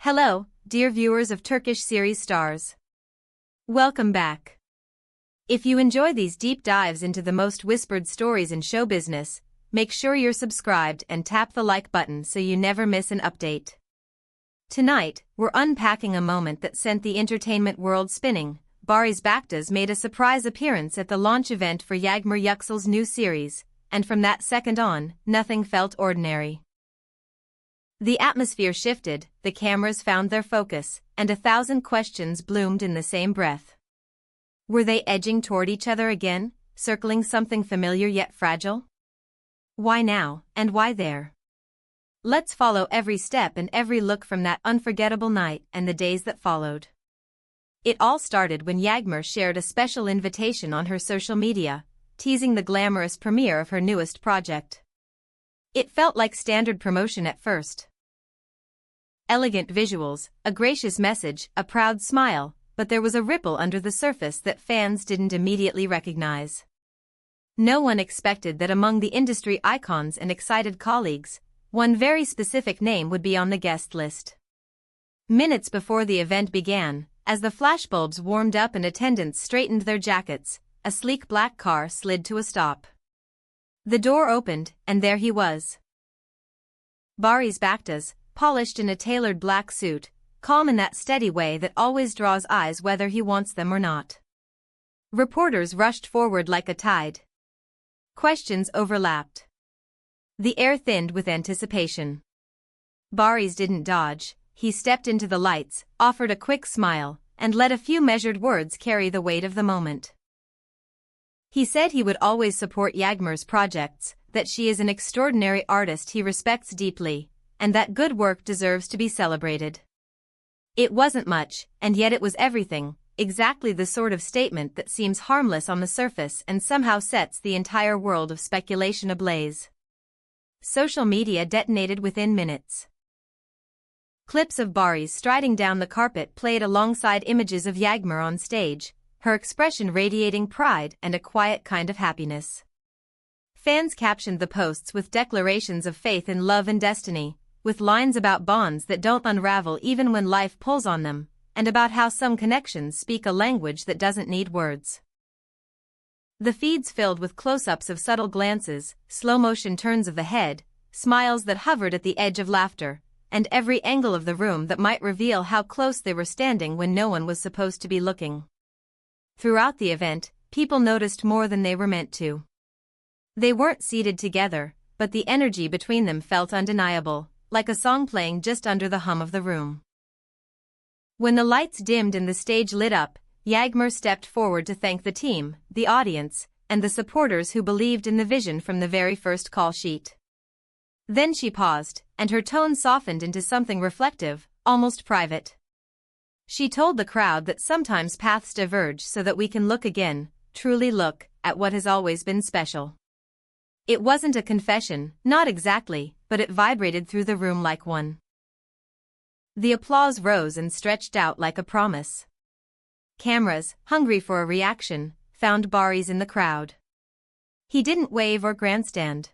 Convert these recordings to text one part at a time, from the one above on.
Hello, dear viewers of Turkish series stars. Welcome back. If you enjoy these deep dives into the most whispered stories in show business, make sure you're subscribed and tap the like button so you never miss an update. Tonight, we're unpacking a moment that sent the entertainment world spinning. Barış Baktaş made a surprise appearance at the launch event for Yağmur Yüksel's new series, and from that second on, nothing felt ordinary. The atmosphere shifted, the cameras found their focus, and 1,000 questions bloomed in the same breath. Were they edging toward each other again, circling something familiar yet fragile? Why now, and why there? Let's follow every step and every look from that unforgettable night and the days that followed. It all started when Yağmur shared a special invitation on her social media, teasing the glamorous premiere of her newest project. It felt like standard promotion at first. Elegant visuals, a gracious message, a proud smile, but there was a ripple under the surface that fans didn't immediately recognize. No one expected that among the industry icons and excited colleagues, one very specific name would be on the guest list. Minutes before the event began, as the flashbulbs warmed up and attendants straightened their jackets, a sleek black car slid to a stop. The door opened, and there he was. Barış Baktaş, polished in a tailored black suit, calm in that steady way that always draws eyes whether he wants them or not. Reporters rushed forward like a tide. Questions overlapped. The air thinned with anticipation. Barış didn't dodge, he stepped into the lights, offered a quick smile, and let a few measured words carry the weight of the moment. He said he would always support Yağmur's projects, that she is an extraordinary artist he respects deeply, and that good work deserves to be celebrated. It wasn't much, and yet it was everything, exactly the sort of statement that seems harmless on the surface and somehow sets the entire world of speculation ablaze. Social media detonated within minutes. Clips of Barış striding down the carpet played alongside images of Yağmur on stage, her expression radiating pride and a quiet kind of happiness. Fans captioned the posts with declarations of faith in love and destiny, with lines about bonds that don't unravel even when life pulls on them, and about how some connections speak a language that doesn't need words. The feeds filled with close-ups of subtle glances, slow-motion turns of the head, smiles that hovered at the edge of laughter, and every angle of the room that might reveal how close they were standing when no one was supposed to be looking. Throughout the event, people noticed more than they were meant to. They weren't seated together, but the energy between them felt undeniable, like a song playing just under the hum of the room. When the lights dimmed and the stage lit up, Yağmur stepped forward to thank the team, the audience, and the supporters who believed in the vision from the very first call sheet. Then she paused, and her tone softened into something reflective, almost private. She told the crowd that sometimes paths diverge so that we can look again, truly look, at what has always been special. It wasn't a confession, not exactly, but it vibrated through the room like one. The applause rose and stretched out like a promise. Cameras, hungry for a reaction, found Barış in the crowd. He didn't wave or grandstand.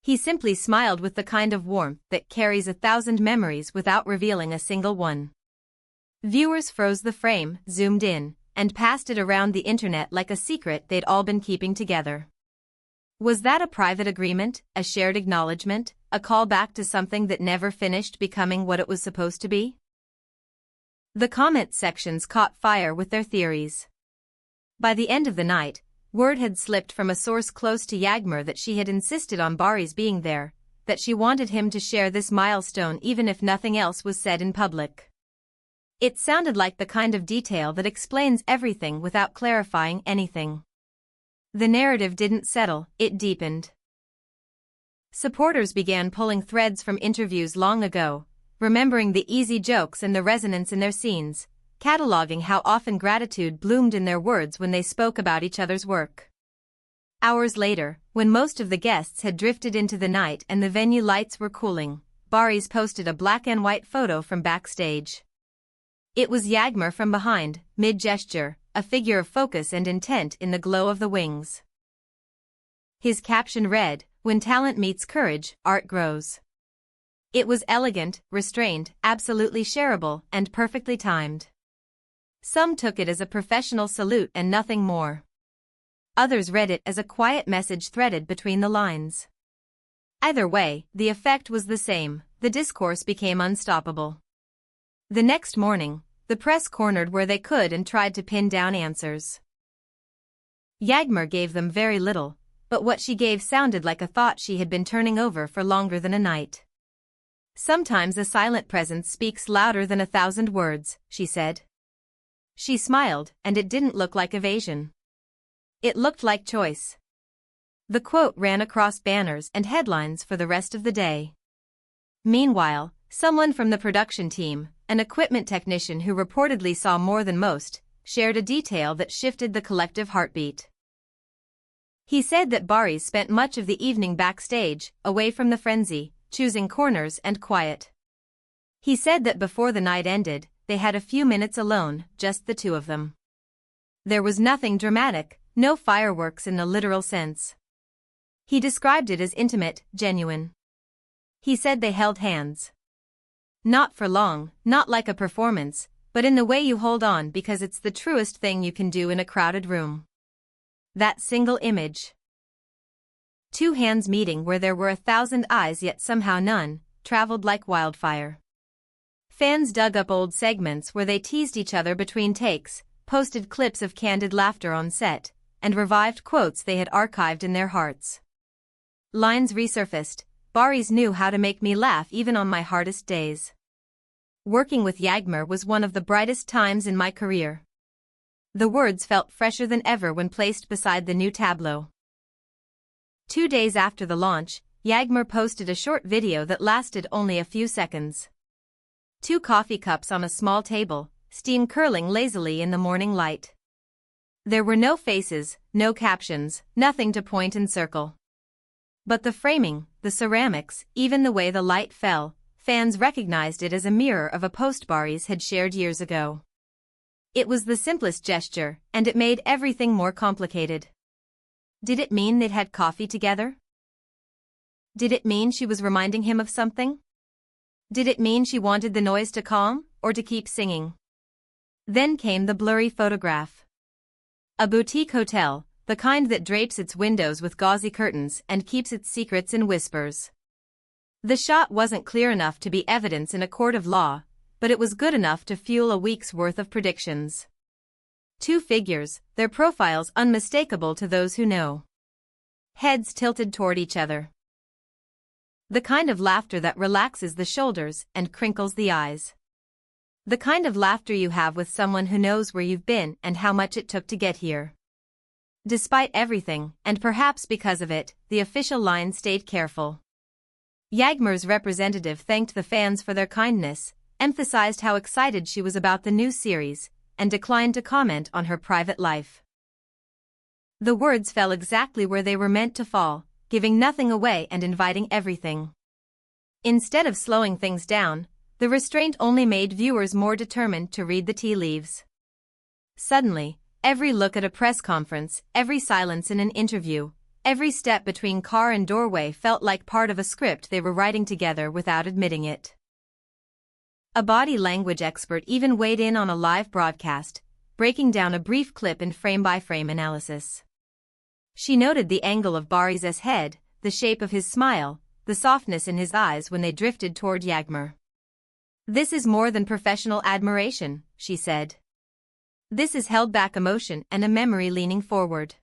He simply smiled with the kind of warmth that carries 1,000 memories without revealing a single one. Viewers froze the frame, zoomed in, and passed it around the internet like a secret they'd all been keeping together. Was that a private agreement, a shared acknowledgement, a callback to something that never finished becoming what it was supposed to be? The comment sections caught fire with their theories. By the end of the night, word had slipped from a source close to Yağmur that she had insisted on Barış being there, that she wanted him to share this milestone even if nothing else was said in public. It sounded like the kind of detail that explains everything without clarifying anything. The narrative didn't settle, it deepened. Supporters began pulling threads from interviews long ago, remembering the easy jokes and the resonance in their scenes, cataloging how often gratitude bloomed in their words when they spoke about each other's work. Hours later, when most of the guests had drifted into the night and the venue lights were cooling, Barış posted a black and white photo from backstage. It was Yağmur from behind, mid-gesture, a figure of focus and intent in the glow of the wings. His caption read, "When talent meets courage, art grows." It was elegant, restrained, absolutely shareable, and perfectly timed. Some took it as a professional salute and nothing more. Others read it as a quiet message threaded between the lines. Either way, the effect was the same. The discourse became unstoppable. The next morning, the press cornered where they could and tried to pin down answers. Yağmur gave them very little, but what she gave sounded like a thought she had been turning over for longer than a night. Sometimes a silent presence speaks louder than 1,000 words, she said. She smiled, and it didn't look like evasion. It looked like choice. The quote ran across banners and headlines for the rest of the day. Meanwhile, someone from the production team, an equipment technician who reportedly saw more than most, shared a detail that shifted the collective heartbeat. He said that Barış spent much of the evening backstage, away from the frenzy, choosing corners and quiet. He said that before the night ended, they had a few minutes alone, just the two of them. There was nothing dramatic, no fireworks in the literal sense. He described it as intimate, genuine. He said they held hands. Not for long, not like a performance, but in the way you hold on because it's the truest thing you can do in a crowded room. That single image. Two hands meeting where there were 1,000 eyes yet somehow none, traveled like wildfire. Fans dug up old segments where they teased each other between takes, posted clips of candid laughter on set, and revived quotes they had archived in their hearts. Lines resurfaced. Barış knew how to make me laugh even on my hardest days. Working with Yağmur was one of the brightest times in my career. The words felt fresher than ever when placed beside the new tableau. 2 days after the launch, Yağmur posted a short video that lasted only a few seconds. 2 coffee cups on a small table, steam curling lazily in the morning light. There were no faces, no captions, nothing to point and circle. But the framing, the ceramics, even the way the light fell, fans recognized it as a mirror of a post Barış had shared years ago. It was the simplest gesture, and it made everything more complicated. Did it mean they'd had coffee together? Did it mean she was reminding him of something? Did it mean she wanted the noise to calm, or to keep singing? Then came the blurry photograph. A boutique hotel, the kind that drapes its windows with gauzy curtains and keeps its secrets in whispers. The shot wasn't clear enough to be evidence in a court of law, but it was good enough to fuel a week's worth of predictions. 2 figures, their profiles unmistakable to those who know. Heads tilted toward each other. The kind of laughter that relaxes the shoulders and crinkles the eyes. The kind of laughter you have with someone who knows where you've been and how much it took to get here. Despite everything, and perhaps because of it, the official line stayed careful. Yağmur's representative thanked the fans for their kindness, emphasized how excited she was about the new series, and declined to comment on her private life. The words fell exactly where they were meant to fall, giving nothing away and inviting everything. Instead of slowing things down, the restraint only made viewers more determined to read the tea leaves. Suddenly, every look at a press conference, every silence in an interview, every step between car and doorway felt like part of a script they were writing together without admitting it. A body language expert even weighed in on a live broadcast, breaking down a brief clip in frame-by-frame analysis. She noted the angle of Barış's head, the shape of his smile, the softness in his eyes when they drifted toward Yağmur. "This is more than professional admiration," she said. "This is held-back emotion and a memory leaning forward."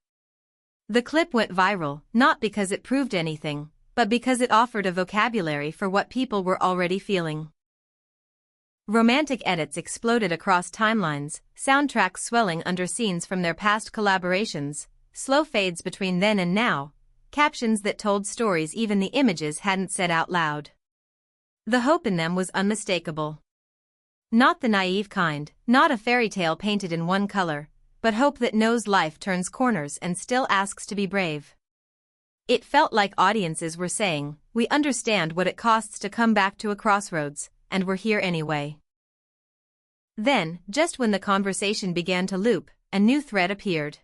The clip went viral, not because it proved anything, but because it offered a vocabulary for what people were already feeling. Romantic edits exploded across timelines, soundtracks swelling under scenes from their past collaborations, slow fades between then and now, captions that told stories even the images hadn't said out loud. The hope in them was unmistakable. Not the naive kind, not a fairy tale painted in one color, but hope that knows life turns corners and still asks to be brave. It felt like audiences were saying, "We understand what it costs to come back to a crossroads, and we're here anyway." Then, just when the conversation began to loop, a new thread appeared.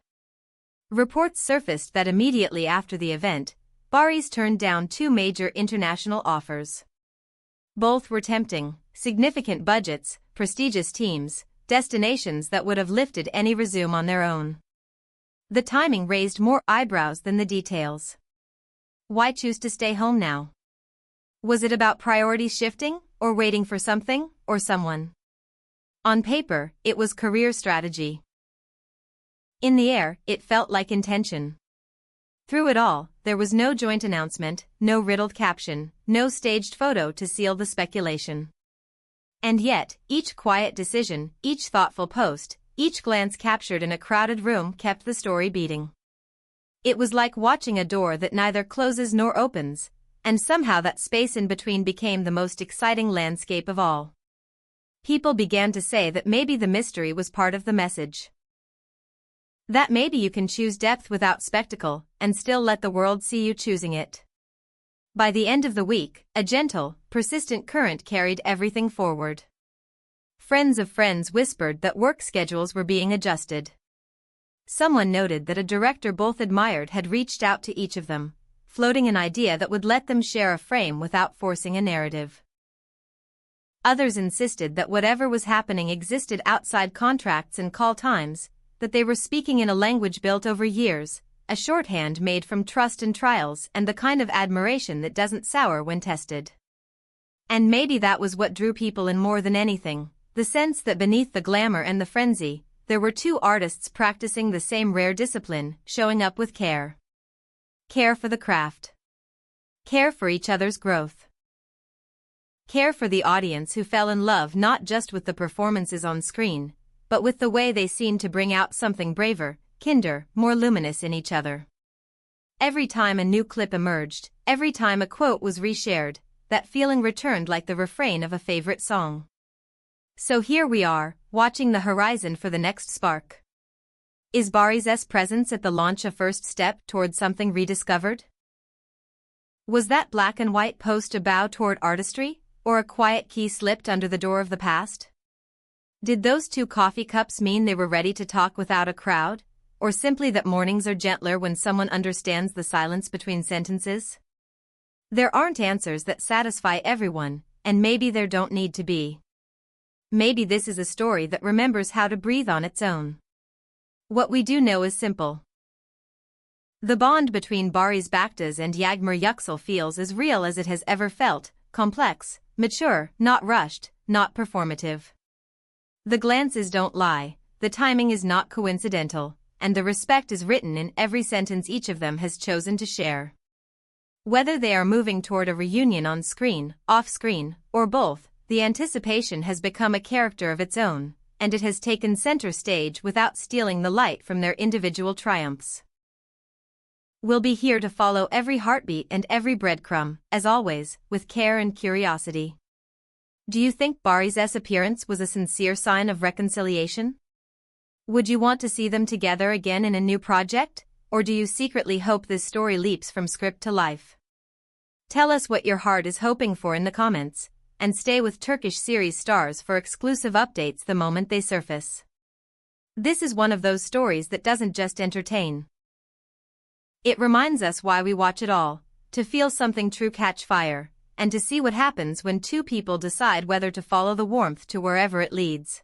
Reports surfaced that immediately after the event, Barış turned down 2 major international offers. Both were tempting, significant budgets, prestigious teams, destinations that would have lifted any resume on their own. The timing raised more eyebrows than the details. Why choose to stay home now? Was it about priorities shifting, or waiting for something, or someone? On paper, it was career strategy. In the air, it felt like intention. Through it all, there was no joint announcement, no riddled caption, no staged photo to seal the speculation. And yet, each quiet decision, each thoughtful post, each glance captured in a crowded room kept the story beating. It was like watching a door that neither closes nor opens, and somehow that space in between became the most exciting landscape of all. People began to say that maybe the mystery was part of the message. That maybe you can choose depth without spectacle, and still let the world see you choosing it. By the end of the week, a gentle, persistent current carried everything forward. Friends of friends whispered that work schedules were being adjusted. Someone noted that a director both admired had reached out to each of them, floating an idea that would let them share a frame without forcing a narrative. Others insisted that whatever was happening existed outside contracts and call times, that they were speaking in a language built over years, a shorthand made from trust and trials and the kind of admiration that doesn't sour when tested. And maybe that was what drew people in more than anything, the sense that beneath the glamour and the frenzy, there were two artists practicing the same rare discipline, showing up with care. Care for the craft. Care for each other's growth. Care for the audience who fell in love not just with the performances on screen, but with the way they seemed to bring out something braver, kinder, more luminous in each other. Every time a new clip emerged, every time a quote was reshared, that feeling returned like the refrain of a favorite song. So here we are, watching the horizon for the next spark. Is Barış's presence at the launch a first step toward something rediscovered? Was that black and white post a bow toward artistry, or a quiet key slipped under the door of the past? Did those two coffee cups mean they were ready to talk without a crowd, or simply that mornings are gentler when someone understands the silence between sentences? There aren't answers that satisfy everyone, and maybe there don't need to be. Maybe this is a story that remembers how to breathe on its own. What we do know is simple. The bond between Baktaş and Yüksel feels as real as it has ever felt, complex, mature, not rushed, not performative. The glances don't lie, the timing is not coincidental, and the respect is written in every sentence each of them has chosen to share. Whether they are moving toward a reunion on screen, off screen, or both, the anticipation has become a character of its own, and it has taken center stage without stealing the light from their individual triumphs. We'll be here to follow every heartbeat and every breadcrumb, as always, with care and curiosity. Do you think Barış's appearance was a sincere sign of reconciliation? Would you want to see them together again in a new project, or do you secretly hope this story leaps from script to life? Tell us what your heart is hoping for in the comments, and stay with Turkish series stars for exclusive updates the moment they surface. This is one of those stories that doesn't just entertain. It reminds us why we watch it all, to feel something true catch fire, and to see what happens when two people decide whether to follow the warmth to wherever it leads.